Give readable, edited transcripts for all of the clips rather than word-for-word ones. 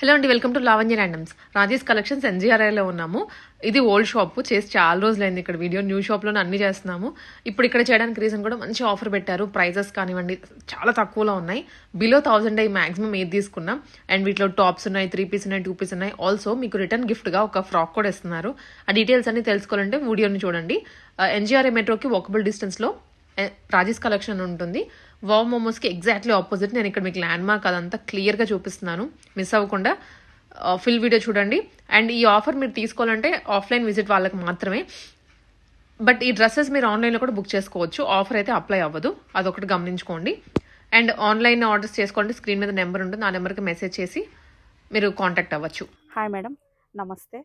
Hello అండి, welcome to Lavanya randoms. Rajesh collections ఎన్జీఆర్ఐలో ఉన్నాము. ఇది ఓల్డ్ షాప్, చేసి చాలా రోజులైంది. ఇక్కడ వీడియో న్యూ షాప్లోనే అన్ని చేస్తున్నాము. ఇప్పుడు ఇక్కడ చేయడానికి రీజన్ కూడా మంచి ఆఫర్ పెట్టారు. ప్రైజెస్ కానివ్వండి చాలా తక్కువలో ఉన్నాయి. బిలో 1000 అయ్యి మాక్సిమం ఏది తీసుకున్నాం. అండ్ వీటిలో టాప్స్ ఉన్నాయి, 3 పీస్ ఉన్నాయి, 2 పీస్ ఉన్నాయి. ఆల్సో మీకు రిటర్న్ గిఫ్ట్గా ఒక ఫ్రాక్ కూడా ఇస్తున్నారు. ఆ డీటెయిల్స్ అన్ని తెలుసుకోవాలంటే వీడియోని చూడండి. ఎన్జీఆర్ఐ మెట్రోకి వాకబుల్ డిస్టెన్స్లో రాజేష్ కలెక్షన్ ఉంటుంది. వావ్ మోమోస్కి ఎగ్జాక్ట్లీ ఆపోజిట్. నేను ఇక్కడ మీకు ల్యాండ్ మార్క్ అదంతా క్లియర్గా చూపిస్తున్నాను, మిస్ అవ్వకుండా ఫుల్ వీడియో చూడండి. అండ్ ఈ ఆఫర్ మీరు తీసుకోవాలంటే ఆఫ్లైన్ విజిట్ వాళ్ళకి మాత్రమే. బట్ ఈ డ్రెస్సెస్ మీరు ఆన్లైన్లో కూడా బుక్ చేసుకోవచ్చు. ఆఫర్ అయితే అప్లై అవ్వదు, అదొకటి గమనించుకోండి. అండ్ ఆన్లైన్ ఆర్డర్స్ చేసుకోండి. స్క్రీన్ మీద నెంబర్ ఉంటుంది, ఆ నెంబర్కి మెసేజ్ చేసి మీరు కాంటాక్ట్ అవ్వచ్చు. హాయ్ మేడం, నమస్తే.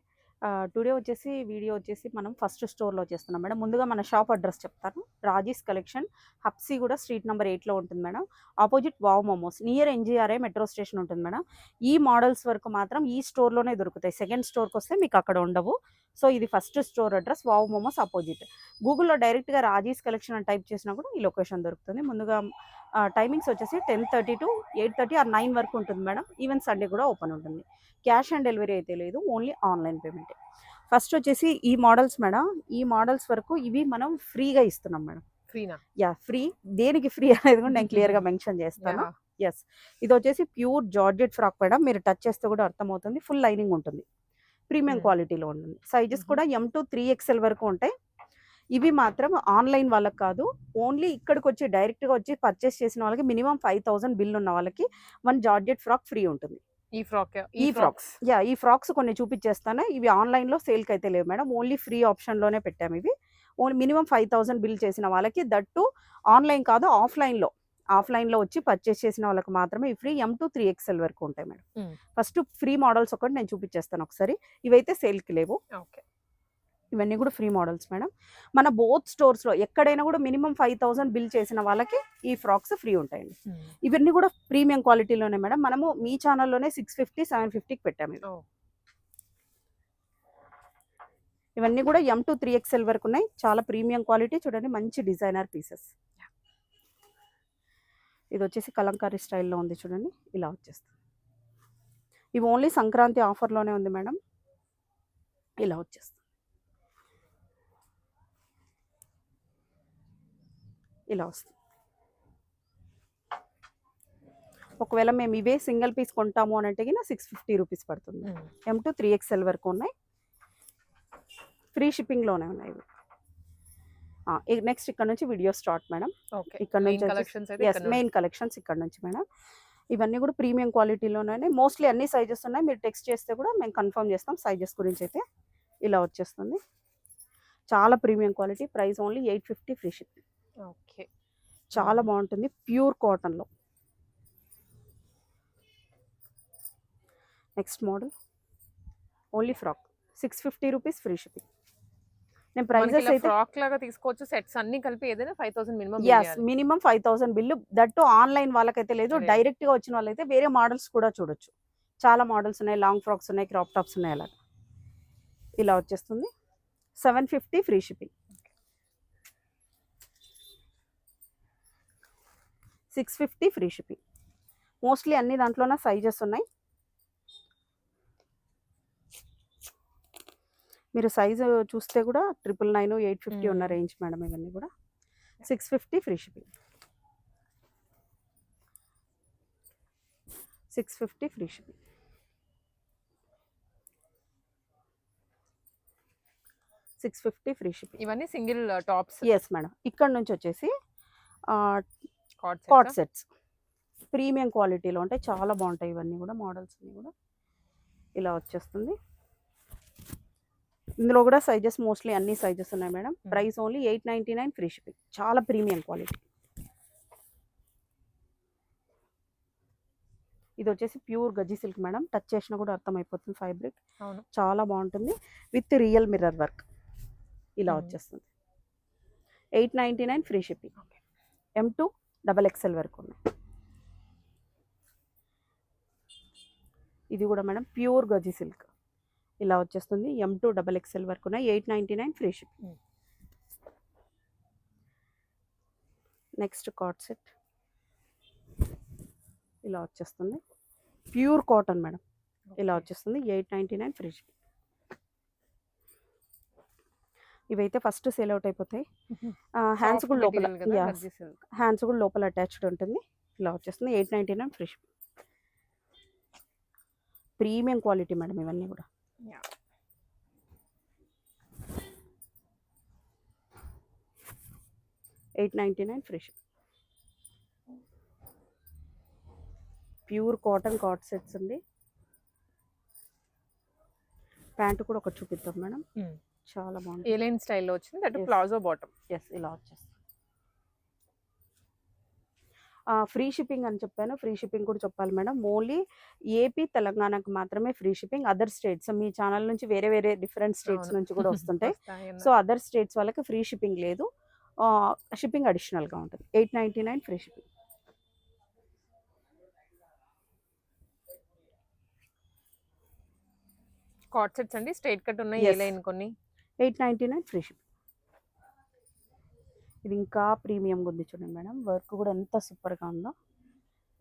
టుడే వచ్చేసి వీడియో వచ్చేసి మనం ఫస్ట్ స్టోర్లో చేస్తున్నాం మేడం. ముందుగా మన షాప్ అడ్రస్ చెప్తాను. Raji's collection, Habsiguda street number 8లో ఉంటుంది madam. Opposite wow momos, near NGRI metro station ఉంటుంది మేడం. ఈ మోడల్స్ వరకు మాత్రం ఈ స్టోర్లోనే దొరుకుతాయి. సెకండ్ స్టోర్కి వస్తే మీకు అక్కడ ఉండవు. సో ఇది first store address, wow momos opposite. గూగుల్లో డైరెక్ట్గా రాజీస్ కలెక్షన్ అని టైప్ చేసినా కూడా ఈ లొకేషన్ దొరుకుతుంది. ముందుగా టైమింగ్స్ వచ్చేసి 10:30 to 8:30 ఆర్ 9 వరకు ఉంటుంది మేడం. ఈవెన్ సండే కూడా ఓపెన్ ఉంటుంది. క్యాష్ ఆన్ డెలివరీ అయితే లేదు, ఓన్లీ ఆన్లైన్ పేమెంట్. ఫస్ట్ వచ్చేసి ఈ మోడల్స్ మేడం. ఈ మోడల్స్ వరకు ఇవి మనం ఫ్రీగా ఇస్తున్నాం మేడం. ఫ్రీనా? Yeah, free. దేనికి ఫ్రీ అనేది కూడా నేను క్లియర్గా మెన్షన్ చేస్తాను. ఎస్, ఇది వచ్చేసి ప్యూర్ జార్జెట్ ఫ్రాక్ మేడం. మీరు టచ్ చేస్తే కూడా అర్థమవుతుంది. ఫుల్ లైనింగ్ ఉంటుంది, ప్రీమియం క్వాలిటీలో ఉంటుంది. సైజెస్ కూడా M to 3XL వరకు ఉంటాయి. ఇవి మాత్రం ఆన్లైన్ వాళ్ళకి కాదు, ఓన్లీ ఇక్కడికి వచ్చి డైరెక్ట్గా వచ్చి పర్చేస్ చేసిన వాళ్ళకి మినిమం 5000 బిల్ ఉన్న వాళ్ళకి 1 జార్జెట్ ఫ్రాక్ ఫ్రీ ఉంటుంది. ఈ ఫ్రాక్స్ ఈ ఫ్రాక్స్ కొన్ని చూపించేస్తాను. ఇవి ఆన్లైన్లో సేల్కి అయితే లేవు మేడం, ఓన్లీ ఫ్రీ ఆప్షన్లోనే పెట్టాము ఇవి. ఓన్లీ మినిమం 5000 బిల్ చేసిన వాళ్ళకి, దట్టు ఆన్లైన్ కాదు ఆఫ్లైన్లో వచ్చి పర్చేస్ చేసిన వాళ్ళకి మాత్రమే ఈ ఫ్రీ. M to 3XL వరకు ఉంటాయి మేడం. ఫస్ట్ ఫ్రీ మోడల్స్ ఒకటి నేను చూపించేస్తాను ఒకసారి. ఇవైతే సేల్కి లేవు. ఓకే, ఇవన్నీ కూడా ఫ్రీ మోడల్స్ మేడం. మన బోత్ స్టోర్స్లో ఎక్కడైనా కూడా మినిమం 5000 బిల్ చేసిన వాళ్ళకి ఈ ఫ్రాక్స్ ఫ్రీ ఉంటాయండి. ఇవన్నీ కూడా ప్రీమియం క్వాలిటీలోనే మేడం. మనము మీ ఛానల్లోనే 650, 750కి పెట్టాము. ఇవన్నీ కూడా M to 3XL వరకు ఉన్నాయి. చాలా ప్రీమియం క్వాలిటీ. చూడండి, మంచి డిజైనర్ పీసెస్. ఇది వచ్చేసి కలంకారీ స్టైల్లో ఉంది చూడండి, ఇలా వచ్చేస్తుంది. ఇవి ఓన్లీ సంక్రాంతి ఆఫర్లోనే ఉంది మేడం. ఇలా వచ్చేస్తుంది, ఇలా వస్తుంది. ఒకవేళ మేము ఇవే సింగిల్ పీస్ కొంటాము అని అంటే 650 రూపీస్ పడుతుంది. M to 3XL వరకు ఉన్నాయి, ఫ్రీ షిప్పింగ్లోనే ఉన్నాయి ఇవి. నెక్స్ట్ ఇక్కడ నుంచి వీడియో స్టార్ట్ మేడం. ఇక్కడ నుంచి మెయిన్ కలెక్షన్స్ ఇక్కడ నుంచి మేడం. ఇవన్నీ కూడా ప్రీమియం క్వాలిటీలోనే, మోస్ట్లీ అన్ని సైజెస్ ఉన్నాయి. మీరు టెక్స్ట్ చేస్తే కూడా మేము కన్ఫర్మ్ చేస్తాం సైజెస్ గురించి. అయితే ఇలా వచ్చేస్తుంది, చాలా premium quality. Price only 850, free shipping. Okay, చాలా బాగుంటుంది, ప్యూర్ కాటన్లో. Next model only frock, 650 rupees, free shipping. నేను ప్రైజెస్ అయితే ఫ్రాక్ లాగా తీసుకోవచ్చు. సెట్స్ అన్ని కలిపి ఏదైనా 5000 minimum. Minimum 5000 bill. That online వాళ్ళకైతే లేదు, డైరెక్ట్గా వచ్చిన వాళ్ళైతే వేరే మోడల్స్ కూడా చూడొచ్చు. చాలా మోడల్స్ ఉన్నాయి, లాంగ్ ఫ్రాక్స్ ఉన్నాయి, క్రాప్ టాప్స్ ఉన్నాయి. అలాగా ఇలా వచ్చేస్తుంది, 750, free shipping. 650, free shipping. Mostly అన్ని దాంట్లోనే సైజెస్ ఉన్నాయి. మీరు సైజు చూస్తే కూడా 999, 850 ఉన్న రేంజ్ మేడం. ఇవన్నీ కూడా 650, free shipping. 650, free shipping. 650, free shipping. ఇవన్నీ సింగిల్ టాప్స్. Yes madam. ఇక్కడ నుంచి వచ్చేసి కాట్ సెట్స్ ప్రీమియం క్వాలిటీలో ఉంటాయి, చాలా బాగుంటాయి. ఇవన్నీ కూడా మోడల్స్ అన్నీ కూడా ఇలా వచ్చేస్తుంది. ఇందులో కూడా సైజెస్ మోస్ట్లీ అన్ని సైజెస్ ఉన్నాయి madam. Price only 899, free shipping. చాలా ప్రీమియం క్వాలిటీ. ఇది వచ్చేసి ప్యూర్ గజ్జి సిల్క్ మేడం. టచ్ చేసినా కూడా అర్థమైపోతుంది ఫ్యాబ్రిక్. చాలా బాగుంటుంది, విత్ రియల్ మిర్రర్ వర్క్. ఇలా వచ్చేస్తుంది, 899, free shipping. M to XXL వరకు ఉన్నాయి. ఇది కూడా మేడం ప్యూర్ గజ్జి సిల్క్. ఇలా వచ్చేస్తుంది, M to XXL వరకు ఉన్నాయి, 899, ఫ్రీ షిప్పింగ్. నెక్స్ట్ కాట్ సెట్ ఇలా వచ్చేస్తుంది, ప్యూర్ కాటన్ మేడం. ఇలా వచ్చేస్తుంది 899 ఫ్రీ షిప్పింగ్. ఇవైతే ఫస్ట్ సేల్ అవుట్ అయిపోతాయి. హ్యాండ్స్ కూడా లోపల హ్యాండ్స్ కూడా లోపల అటాచ్డ్ ఉంటుంది. ఇలా వచ్చేస్తుంది 899 free shipping. Premium quality madam ఇవన్నీ కూడా. 899 free shipping. Pure cotton card sets అండి. ప్యాంట్ కూడా ఒకటి చూపిద్దాం మేడం. చాలా బాగుంది. ఏలైన్ స్టైల్లో వచ్చింది. That palazzo bottom. ఎస్ ఇలా వచ్చేస్తుంది. ఫ్రీ షిప్పింగ్ అని చెప్పాను. ఫ్రీ షిప్పింగ్ కూడా చెప్పాలి మేడం. ఓన్లీ ఏపీ తెలంగాణకు మాత్రమే ఫ్రీ షిప్పింగ్. అదర్ స్టేట్స్ మీ ఛానల్ నుంచి వేరే వేరే డిఫరెంట్ స్టేట్స్ నుంచి కూడా వస్తుంటాయి. సో అదర్ స్టేట్స్ వాళ్ళకి ఫ్రీ షిప్పింగ్ లేదు. షిప్పింగ్ అడిషనల్గా ఉంటుంది. 899 ఫ్రీ షిప్పింగ్. కార్డ్ సెట్స్ అండి. స్ట్రైట్ కట్ ఉన్నాయి. ఏలైన్ కొన్ని 899 ఫ్రీ షిప్పింగ్. ఇది ఇంకా ప్రీమియంగా ఉంది చూడండి మేడం. వర్క్ కూడా ఎంత సూపర్గా ఉందో.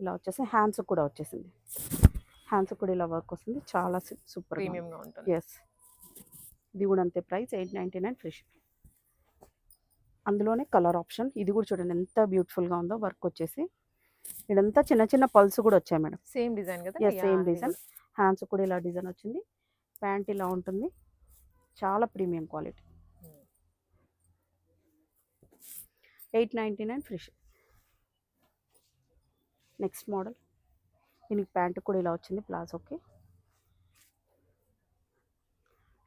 ఇలా వచ్చేసి హ్యాండ్స్ కూడా వచ్చేసింది. హ్యాండ్స్ కూడా ఇలా వర్క్ వస్తుంది. చాలా సూపర్ ప్రీమియంగా ఉంటుంది. ఎస్ ఇది కూడా అంతే ప్రైస్ 899 ఫ్రీ షిప్పింగ్. అందులోనే కలర్ ఆప్షన్. ఇది కూడా చూడండి ఎంత బ్యూటిఫుల్గా ఉందో. వర్క్ వచ్చేసి ఇదంతా చిన్న చిన్న పల్స్ కూడా వచ్చాయి మేడం. సేమ్ డిజైన్ కదా. Yes same design. హ్యాండ్స్ కూడా ఇలా డిజైన్ వచ్చింది. ప్యాంట్ ఇలా ఉంటుంది. చాలా premium quality. 899 free ship. Next model. దీనికి ప్యాంట్ కూడా ఇలా వచ్చింది ప్లాజోకి.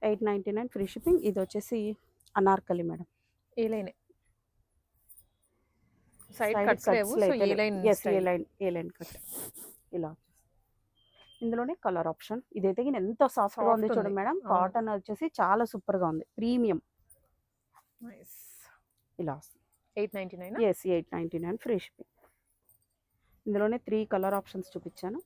899 ఫ్రీ షిప్పింగ్. ఇది వచ్చేసి Anarkali madam. A line side cuts లేవు. సో ఏలైన్ కట్ ఇలా. ఇందులోనే కలర్ ఆప్షన్. ఇదైతే ఎంత సాఫ్ట్గా ఉంది చూడండి మేడం. కాటన్ వచ్చేసి చాలా సూపర్గా ఉంది. ప్రీమియం. ఇలా 899. Yes 899 free shipping. ఇందులోనే 3 కలర్ ఆప్షన్స్ చూపించాను.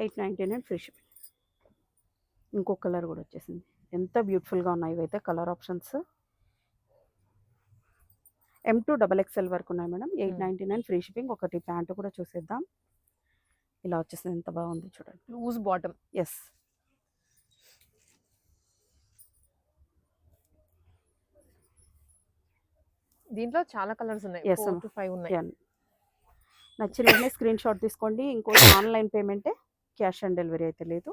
899 ఫ్రీ షిప్పింగ్. ఇంకో కలర్ కూడా వచ్చేసింది. ఎంత బ్యూటిఫుల్గా ఉన్నాయి ఇవైతే కలర్ ఆప్షన్స్. M2 XXL వరకు ఉన్నాయి మేడం. 899 free shipping. ఒకటి ప్యాంటు కూడా చూసేద్దాం. ఇలా వచ్చేసింది. ఎంత బాగుంది చూడండి. Loose bottom. ఎస్ దీంట్లో చాలా కలర్స్ ఉన్నాయి. 4 to 5 ఉన్నాయి. నచ్చిన వెంటనే స్క్రీన్ షాట్ తీసుకోండి. ఇంకో ఆన్లైన్ పేమెంటే, క్యాష్ ఆన్ డెలివరీ అయితే లేదు.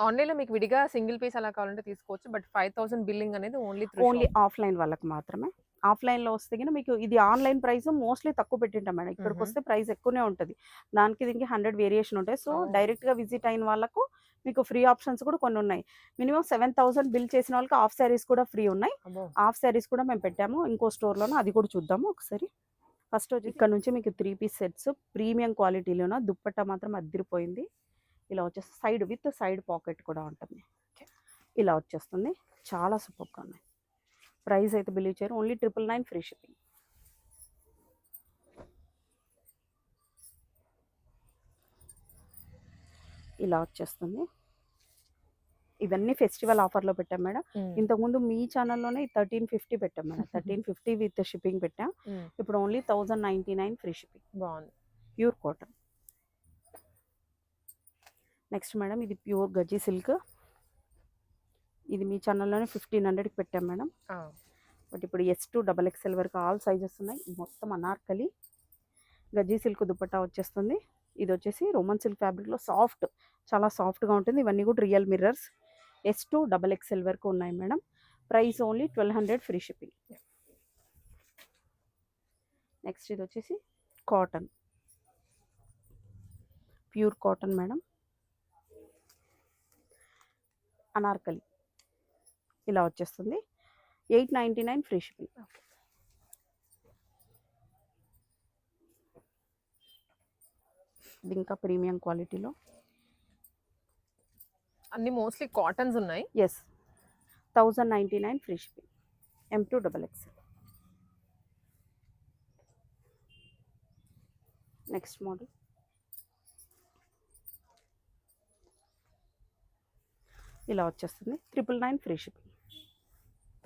ఆన్లైన్లో మీకు విడిగా సింగిల్ పీస్ అలా కావాలంటే తీసుకోవచ్చు. బట్ 5000 బిల్లింగ్ అనేది ఓన్లీ ఆఫ్లైన్ వాళ్ళకి మాత్రమే. ఆఫ్లైన్లో వస్తే కనుక మీకు ఇది ఆన్లైన్ ప్రైస్ మోస్ట్లీ తక్కువ పెట్టింటాం మేడం. ఇక్కడికి వస్తే ప్రైస్ ఎక్కువనే ఉంటుంది. దానికి దీనికి 100 వేరియేషన్ ఉంటాయి. సో డైరెక్ట్గా విజిట్ అయిన వాళ్ళకు మీకు ఫ్రీ ఆప్షన్స్ కూడా కొన్ని ఉన్నాయి. మినిమం 7000 బిల్ చేసిన వాళ్ళకి హాఫ్ శారీస్ కూడా ఫ్రీ ఉన్నాయి. హాఫ్ శారీస్ కూడా మేము పెట్టాము ఇంకో స్టోర్లోనూ. అది కూడా చూద్దాము ఒకసారి. ఫస్ట్ వచ్చి ఇక్కడ నుంచి మీకు 3 పీస్ సెట్స్ ప్రీమియం క్వాలిటీలోన. దుప్పట్టా మాత్రం అదిరిపోయింది. ఇలా వచ్చేసి సైడ్ విత్ సైడ్ పాకెట్ కూడా ఉంటుంది. ఇలా వచ్చేస్తుంది. చాలా సూపర్గా ఉన్నాయి. ప్రైస్ అయితే బిలీవ్ చేయరు. Only 999 free shipping. ఇలా వచ్చేస్తుంది. ఇవన్నీ ఫెస్టివల్ ఆఫర్లో పెట్టాం మేడం. ఇంతకుముందు మీ ఛానల్లోనే 1350 పెట్టాం మేడం. 1350 విత్ షిప్పింగ్ పెట్టాం. ఇప్పుడు ఓన్లీ 1099 ఫ్రీ షిప్పింగ్. బాగుంది. Pure cotton. నెక్స్ట్ మేడం ఇది ప్యూర్ గజ్జి సిల్క్. ఇది మీ ఛానల్లోనే 1500కి పెట్టాం మేడం. బట్ ఇప్పుడు S2 XXL వరకు ఆల్ సైజెస్ ఉన్నాయి. మొత్తం అనార్కలి గజ్జి సిల్క్ దుపట్టా వచ్చేస్తుంది. ఇది వచ్చేసి రోమన్ సిల్క్ ఫ్యాబ్రిక్లో సాఫ్ట్, చాలా సాఫ్ట్గా ఉంటుంది. ఇవన్నీ కూడా రియల్ మిర్రర్స్. S2 XXL వరకు ఉన్నాయి madam. Price only 1200 free shipping. Next ఇది వచ్చేసి cotton, pure cotton madam. Anarkali ఇలా వచ్చేస్తుంది. 899 ఫ్రీ షిప్పింగ్. ఇది ఇంకా ప్రీమియం క్వాలిటీలో అన్ని మోస్ట్లీ కాటన్స్ ఉన్నాయి. Yes 1099 free shipping. M2 XXL. Next model. ఇలా వచ్చేస్తుంది. 999 ఫ్రీ షిప్పింగ్.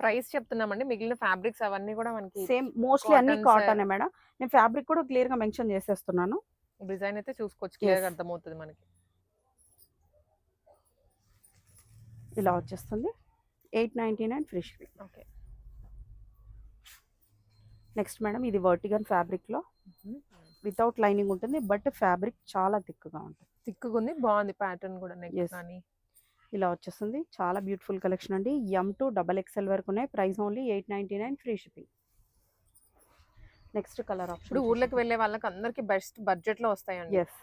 ప్రైస్ చెప్తున్నామండి. మిగిలిన ఫ్యాబ్రిక్స్ అవన్నీ కూడా మనకి సేమ్ మోస్ట్లీ అన్ని కాటనే మేడం. నేను ఫ్యాబ్రిక్ కూడా క్లియర్గా మెన్షన్ చేసేస్తున్నాను. డిజైన్ అయితే చూసుకోవచ్చు, క్లియర్‌గా Yes. అర్థమవుతది మనకి. ఇలా వచ్చేస్తుంది. 899 free shipping. Okay. Next madam ఇది వర్టిగన్ ఫ్యాబ్రిక్‌లో వితౌట్ లైనింగ్ ఉంటుంది. బట్ ఫ్యాబ్రిక్ చాలా థిక్‌గా ఉంటుంది. థిక్‌గుంది. బావుంది ప్యాటర్న్ కూడా నెక్ Yes. కానీ. ఇలా వచ్చేస్తుంది. చాలా బ్యూటిఫుల్ కలెక్షన్ అండి. ఎం టు XXL వరకు ఉన్నాయి. Price only 899 free shipping. Next colour option. ఇప్పుడు ఊర్లోకి వెళ్ళే వాళ్ళకి అందరికి బెస్ట్ బడ్జెట్‌లో వస్తాయండి. ఎస్.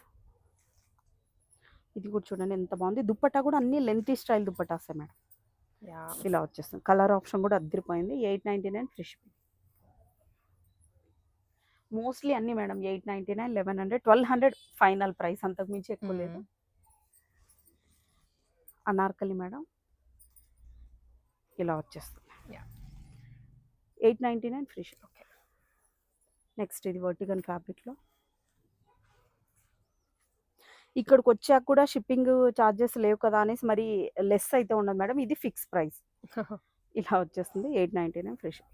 ఇది కూడా చూడండి ఎంత బాగుంది. దుప్పట్టా కూడా అన్ని లెంతీ స్టైల్ దుప్పటాసే మేడం. యాహ్! ఇలా వచ్చేస్తుంది. కలర్ ఆప్షన్ కూడా అద్దరిపోయింది. 899 ఫ్రీ షిప్పింగ్. మోస్ట్లీ అన్ని మేడం 899, 1100, 1200 ఫైనల్ ప్రైస్. అంతకు మించి ఎక్కువ లేదు. అనార్కలి మేడం ఇలా వచ్చేస్తుంది. Yeah! 899 free ship. Okay. Next ఇది వర్టిగన్ ఫ్యాబ్రిక్లో. ఇక్కడికి వచ్చాక కూడా షిప్పింగ్ ఛార్జెస్ లేవు కదా అనేసి మరి లెస్ అయితే ఉండదు మేడం. ఇది ఫిక్స్ ప్రైస్. ఇలా వచ్చేస్తుంది. 899 ఫ్రీ షిప్.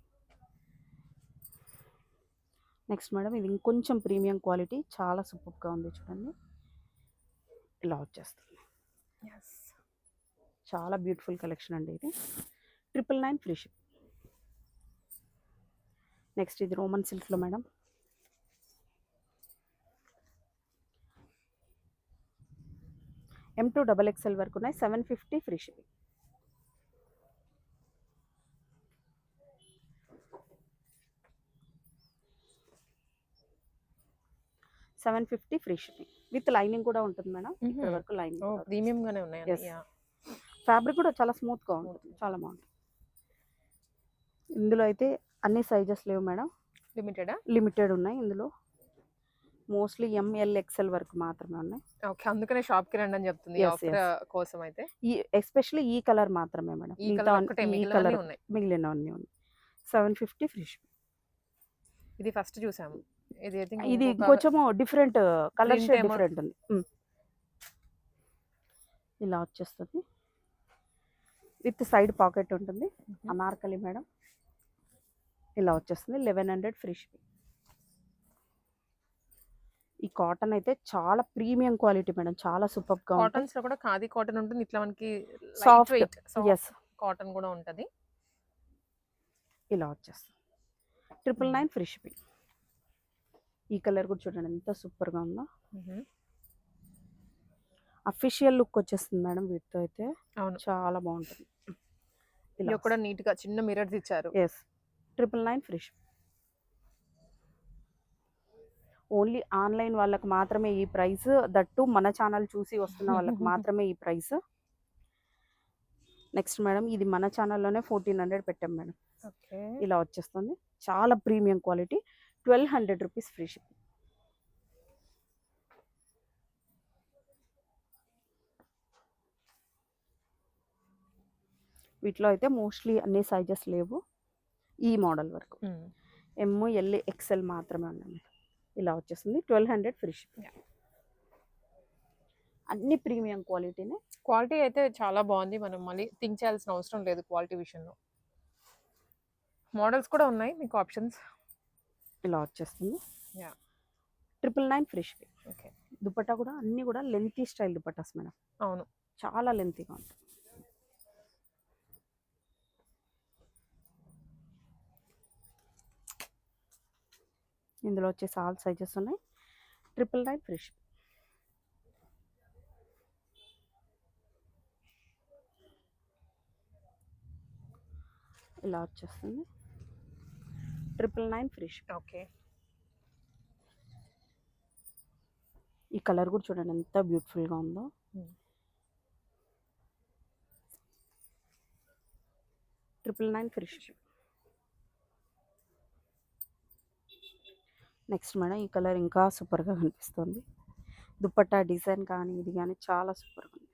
నెక్స్ట్ మేడం ఇది ఇంకొంచెం ప్రీమియం క్వాలిటీ, చాలా సూపర్గా ఉంది చూడండి. ఇలా వచ్చేస్తుంది. యెస్. చాలా బ్యూటిఫుల్ కలెక్షన్ అండి ఇది. 999 ఫ్రీ షిప్. నెక్స్ట్ ఇది రోమన్ సిల్క్లో మేడం. M to XXL వరకు ఉన్నాయి. 750 free shipping. $750 free shipping with lining కూడా ఉంటుంది మేడం. ఇక్కడ వరకు లైనింగ్. ఓహ్! ప్రీమియం గానే ఉన్నాయండి. Yes. యాహ్! ఫ్యాబ్రిక్ కూడా చాలా స్మూత్గా ఉంటుంది. చాలా బాగుంటుంది. ఇందులో అయితే అన్ని సైజెస్ లేవు మేడం. లిమిటెడా? లిమిటెడ్ ఉన్నాయి ఇందులో. మోస్ట్లీ ML XL వరకు మాత్రమే ఉన్నాయి. ఓకే. అందుకనే షాప్‌కి రండి అని చెప్తుంది. Yes, offer yes. కోసం అయితే. ఈ ఎస్పెషల్లీ ఈ కలర్ మాత్రమే మేడం. ఈ మిగతా కలర్ ఒక్కటే, ఈ మిగిలినవన్నీ కలర్ ఉన్నాయి. మిగిలినవన్నీ ఉన్నాయి. 750 ఫ్రీ షిప్పింగ్. ఇది ఫస్ట్ చూసాము. ఇది ఐ థింక్ ఇది ఇంకొక కొంచెం డిఫరెంట్ కలర్ ప్రింట్ షేడ్ ఏమో డిఫరెంట్ ఉంది. ఇలా వచ్చేస్తుంది. విత్ సైడ్ పాకెట్ ఉంటుంది. అనార్కలి మేడం ఇలా వచ్చేస్తుంది. 1100 ఫ్రీ షిప్పింగ్. ఈ కాటన్ అయితే చాలా ప్రీమియం క్వాలిటీ మేడం. చాలా సూపర్గా ఉంటుంది. కాటన్స్ లో కూడా ఖాదీ కాటన్ ఉంటుంది. ఇట్లా మనకి light soft. Weight yes. Cotton కూడా ఉంటది. ఇలా వచ్చేస్తుంది. 999 ఫ్రీ షిప్పింగ్. ఈ కలర్ కూడా చూడండి ఎంత సూపర్గా ఉందో. అఫీషియల్ లుక్ వచ్చేస్తుంది మేడం వీటితో అయితే. అవును. చాలా బాగుంటుంది. ఇలా కూడా నీట్ గా చిన్న మిర్రర్స్ ఇచ్చారు. Yes. 999 free shipping. Only online వాళ్ళకి మాత్రమే ఈ ప్రైస్. దట్టు మన ఛానల్ చూసి వస్తున్న వాళ్ళకి మాత్రమే ఈ ప్రైస్. నెక్స్ట్ మేడం ఇది మన ఛానల్లోనే 1400 పెట్టాం మేడం. ఓకే. ఇలా వచ్చేస్తుంది. చాలా premium quality. 1200 rupees free shipping. వీటిలో అయితే మోస్ట్లీ అన్ని సైజెస్ లేవు. ఈ మోడల్ వరకు ML XL మాత్రమే ఉన్నాయి. ఇలా వచ్చేస్తుంది. 1200 ఫ్రీ షిప్పింగ్. అన్ని ప్రీమియం క్వాలిటీనే. క్వాలిటీ అయితే చాలా బాగుంది. మనం మళ్ళీ థింక్ చేయాల్సిన అవసరం లేదు క్వాలిటీ విషయంలో. మోడల్స్ కూడా ఉన్నాయి మీకు ఆప్షన్స్. ఇలా వచ్చేస్తుంది. Yeah. 999 free shipping. Okay. Dupatta కూడా అన్ని కూడా లెంతీ స్టైల్ దుపట్టాస్ మేడం. అవును. చాలా లెంతీగా ఉంటుంది. ఇందులో వచ్చేసి ఆల్ సైజెస్ ఉన్నాయి. 999 ఫ్రీ షిప్పింగ్. ఇలా వచ్చేస్తుంది. 999 ఫ్రీ షిప్పింగ్. ఓకే. ఈ కలర్ కూడా చూడండి ఎంత బ్యూటిఫుల్గా ఉందో. $999 ఫ్రీ షిప్పింగ్. నెక్స్ట్ మేడం ఈ కలర్ ఇంకా సూపర్గా కనిపిస్తుంది. దుపట్టా డిజైన్ కానీ ఇది కానీ చాలా సూపర్గా ఉంది.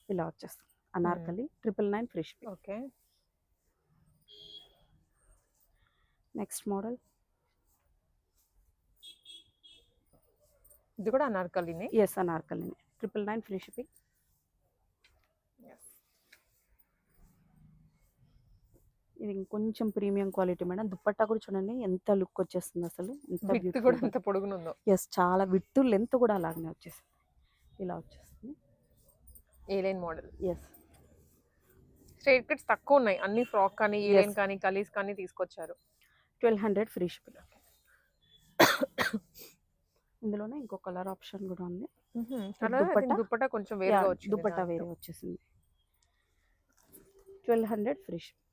ఇలా వచ్చేస్తుంది. Anarkali 999 free shipping. Okay. Next model ఇది కూడా అనార్కలినే. ఎస్ అనార్కలినే. 999 free shipping. ఇది ఇంకొంచెం ప్రీమియం క్వాలిటీ మేడం. దుపట్టా కూడా చూడండి ఎంత లుక్ వచ్చేస్తుంది అసలు. ఎంత విత్ కూడా బ్యూటిఫుల్‌గా. ఎంత పొడుగునుందో. యెస్. చాలా విడ్త్, లెంత్ కూడా అలాగనే వచ్చేసింది. ఇలా వచ్చేస్తుంది. A line model. Yes. Straight cuts తక్కువ ఉన్నాయి. అన్ని ఫ్రాక్ కానీ, ఏ లైన్ యెస్. కానీ, కలీస్ కానీ తీసుకొచ్చారు. 1200 ఫ్రీ షిప్పింగ్. ఇందులోనే ఇంకో కలర్ ఆప్షన్ కూడా ఉంది. కలర్ ఐ థింక్ దుపట్టా కొంచెం వేరుగా వచ్చింది. దుపట్టా వేరే వచ్చేసింది. 1200 ఫ్రీ షిప్.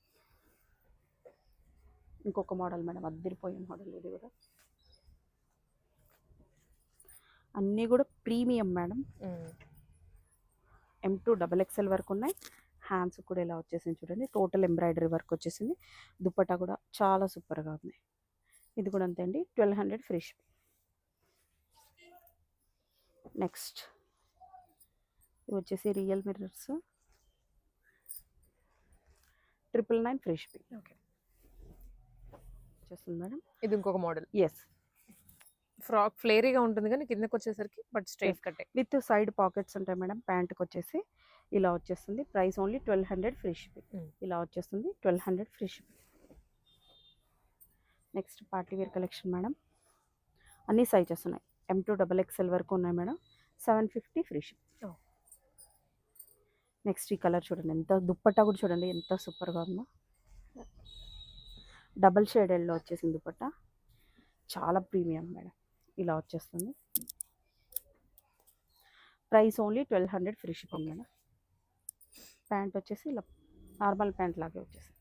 ఇంకొక మోడల్ మేడం, అద్దరిపోయే మోడల్ ఇది కూడా. అన్నీ కూడా ప్రీమియం మేడం. M2 XXL వరకు ఉన్నాయి. హ్యాండ్స్ కూడా ఇలా వచ్చేసింది చూడండి. టోటల్ ఎంబ్రాయిడరీ వర్క్ వచ్చేసింది. దుపట్టా కూడా చాలా సూపర్గా ఉంది. ఇది కూడా అంతే అండి. 1200 ఫ్రీ షిప్. నెక్స్ట్ ఇది వచ్చేసి real mirrors 999 free shipping. Okay. వచ్చేస్తుంది మేడం. ఇది ఇంకొక మోడల్. ఎస్. ఫ్రాక్ ఫ్లేరీగా ఉంటుంది కానీ కిందకి వచ్చేసరికి బట్ స్ట్రైట్ కట్టే. విత్ సైడ్ పాకెట్స్ ఉంటాయి మేడం. ప్యాంట్కి వచ్చేసి ఇలా వచ్చేస్తుంది. Price only 1200 free shipping. ఇలా వచ్చేస్తుంది 1200 free shipping. Next party wear collection madam. అన్ని సైజెస్ ఉన్నాయి. M2 XXL వరకు ఉన్నాయి మేడం. 750 free ship. నెక్స్ట్ ఈ కలర్ చూడండి, ఎంత దుప్పట్టా కూడా చూడండి ఎంత సూపర్గా ఉందో. డబల్ షేడెడ్లో వచ్చేసింది దుపట్టా. చాలా ప్రీమియం మేడం. ఇలా వచ్చేస్తుంది. Price only 1200 free shipping madam. Pant వచ్చేసి ఇలా నార్మల్ ప్యాంట్ లాగే వచ్చేసింది.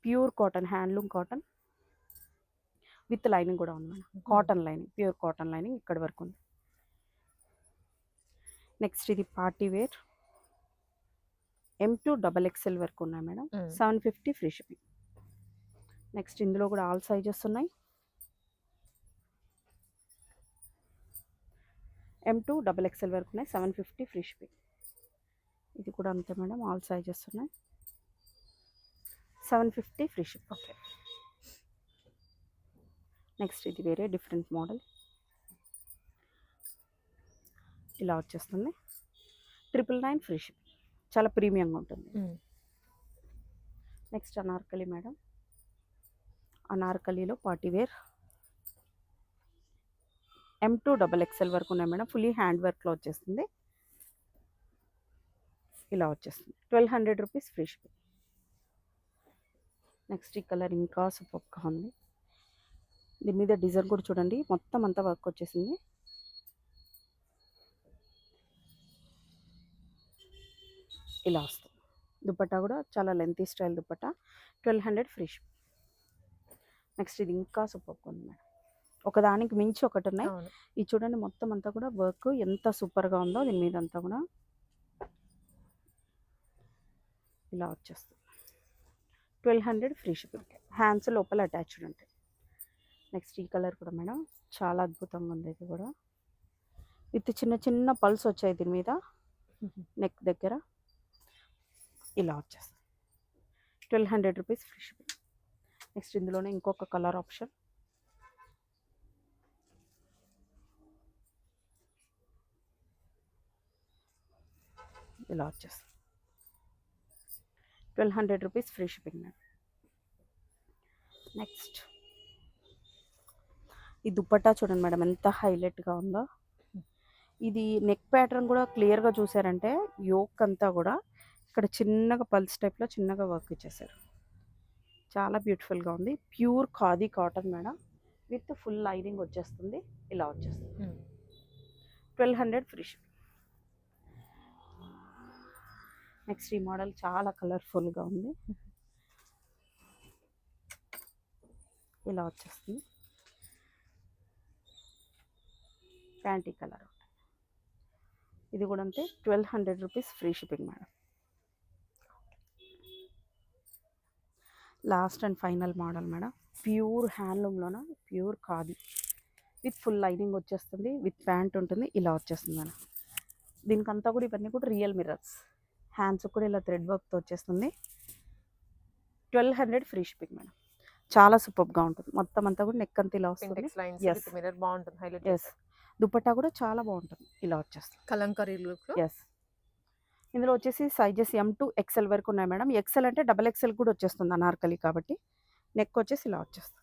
Pure cotton, handloom cotton with lining కూడా ఉంది madam. Cotton lining, pure cotton lining ఇక్కడ వరకు ఉంది. నెక్స్ట్ ఇది పార్టీ వేర్ M2 XXL వరకు ఉన్నాయి మేడం. 750 free shipping. నెక్స్ట్ ఇందులో కూడా ఆల్ సైజెస్ ఉన్నాయి. M2 XXL వరకు ఉన్నాయి. 750 ఫ్రీ షిప్పింగ్. ఇది కూడా అంతే మేడం. ఆల్ సైజెస్ ఉన్నాయి. 750 ఫ్రీ షిప్. ఓకే. నెక్స్ట్ ఇది వేరే డిఫరెంట్ మోడల్. ఇలా వచ్చేస్తుంది. 999 ఫ్రీ షిప్. చాలా ప్రీమియంగా ఉంటుంది. Next anarkali madam. అనార్కలిలో పార్టీ వేర్ M2 XXL వరకు ఉన్నాయి మేడం. ఫుల్లీ హ్యాండ్ వర్క్లో వచ్చేస్తుంది. ఇలా వచ్చేస్తుంది. 1200 రూపీస్ ఫ్రీ షిప్పింగ్. నెక్స్ట్ ఈ కలర్ ఇంకా సూపర్గా ఉంది. దీని మీద డిజైన్ కూడా చూడండి, మొత్తం అంతా వర్క్ వచ్చేసింది. ఇలా వస్తుంది. దుపట్టా కూడా చాలా lengthy style dupatta. 1200 free ship. Next ఇది ఇంకా సూపర్గా ఉంది మేడం. ఒకదానికి మించి ఒకటి ఉన్నాయి. ఇది చూడండి, మొత్తం అంతా కూడా వర్క్ ఎంత సూపర్గా ఉందో. దీని మీద అంతా కూడా ఇలా వచ్చేస్తుంది. 1200 ఫ్రీ షిప్పింగ్. హ్యాండ్స్ లోపల అటాచ్డ్ ఉంటాయి. నెక్స్ట్ ఈ కలర్ కూడా మేడం చాలా అద్భుతంగా ఉంది. ఇది కూడా విత్ చిన్న చిన్న పల్స్ వచ్చాయి దీని మీద నెక్ దగ్గర. ఇలా వచ్చేస్తుంది. 1200 రూపీస్ ఫ్రీ షిప్పింగ్. నెక్స్ట్ ఇందులోనే ఇంకొక కలర్ ఆప్షన్. ఇలా వచ్చేస్తుంది. 1200 rupees free shipping madam. Next ఈ దుపట్టా చూడండి మేడం ఎంత హైలైట్గా ఉందో. ఇది నెక్ ప్యాటర్న్ కూడా క్లియర్గా చూసారంటే యోక్ అంతా కూడా ఇక్కడ చిన్నగా పల్స్ టైప్లో చిన్నగా వర్క్ ఇచ్చేసారు. చాలా బ్యూటిఫుల్గా ఉంది. Pure khadi cotton madam. With full lining వచ్చేస్తుంది. ఇలా వచ్చేస్తుంది. 1200 ఫ్రీ షిప్. నెక్స్ట్ ఈ మోడల్ చాలా కలర్ఫుల్గా ఉంది. ఇలా వచ్చేస్తుంది. ప్యాంటీ కలర్. ఇది కూడా అంతే. 1200 rupees free shipping madam. Last and final model madam. Pure హ్యాండ్లూమ్లోన pure khadi with full lining వచ్చేస్తుంది. విత్ ప్యాంట్ ఉంటుంది. ఇలా వచ్చేస్తుంది మేడం. దీనికంతా కూడా ఇవన్నీ కూడా రియల్ మిర్రర్స్. హ్యాండ్స్ కూడా ఇలా థ్రెడ్ వర్క్తో వచ్చేస్తుంది. 1200 ఫ్రీ షిప్పింగ్ మేడం. చాలా సూపర్గా ఉంటుంది. మొత్తం అంతా కూడా నెక్ అంతా ఇలా వస్తుంది. ఎస్. దుపట్టా కూడా చాలా బాగుంటుంది. ఇలా వచ్చేస్తుంది. కలంకారీ లుక్. ఎస్. ఇందులో వచ్చేసి సైజెస్ M to XL వరకు ఉన్నాయి మేడం. XL అంటే డబుల్ XL కూడా వచ్చేస్తుంది అనార్కలి కాబట్టి. నెక్ వచ్చేసి ఇలా వచ్చేస్తుంది.